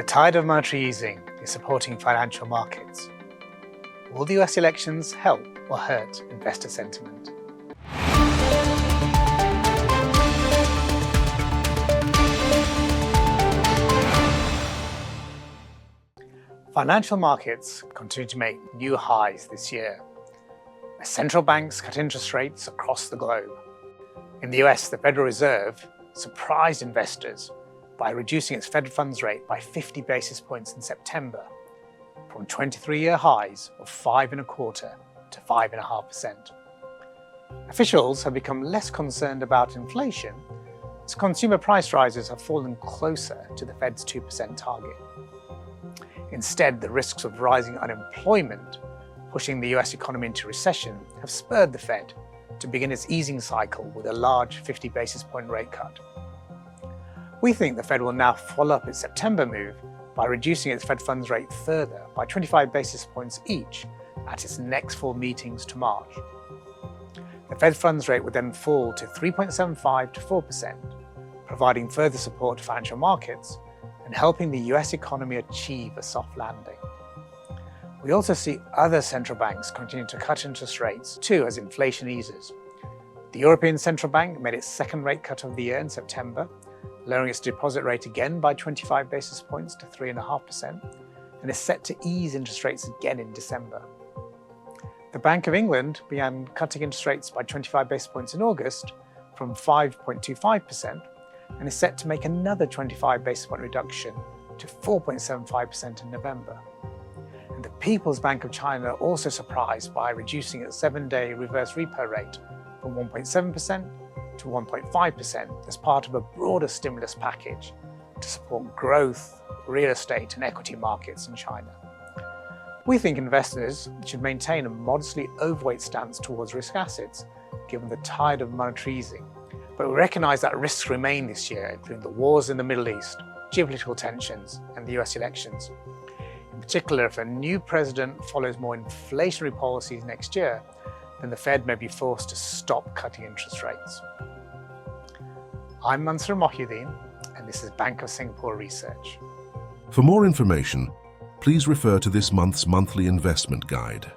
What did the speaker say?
The tide of monetary easing is supporting financial markets. Will the US elections help or hurt investor sentiment? Financial markets continue to make new highs this year, as central banks cut interest rates across the globe. In the US, the Federal Reserve surprised investors by reducing its Fed funds rate by 50 basis points in September, from 23-year highs of 5.25% to 5.5%. Officials have become less concerned about inflation as consumer price rises have fallen closer to the Fed's 2% target. Instead, the risks of rising unemployment pushing the US economy into recession have spurred the Fed to begin its easing cycle with a large 50 basis point rate cut. We think the Fed will now follow up its September move by reducing its Fed funds rate further by 25 basis points each at its next four meetings to March. The Fed funds rate would then fall to 3.75% to 4%, providing further support to financial markets and helping the US economy achieve a soft landing. We also see other central banks continue to cut interest rates too as inflation eases. The European Central Bank made its second rate cut of the year in September, lowering its deposit rate again by 25 basis points to 3.5%, and is set to ease interest rates again in December. The Bank of England began cutting interest rates by 25 basis points in August from 5.25%, and is set to make another 25 basis point reduction to 4.75% in November. And the People's Bank of China also surprised by reducing its 7-day reverse repo rate from 1.7% to 1.5% as part of a broader stimulus package to support growth, real estate and equity markets in China. We think investors should maintain a modestly overweight stance towards risk assets given the tide of monetary easing, but we recognise that risks remain this year, including the wars in the Middle East, geopolitical tensions and the US elections. In particular, if a new president follows more inflationary policies next year, then the Fed may be forced to stop cutting interest rates. I'm Mansoor Mohyuddin, and this is Bank of Singapore Research. For more information, please refer to this month's monthly investment guide.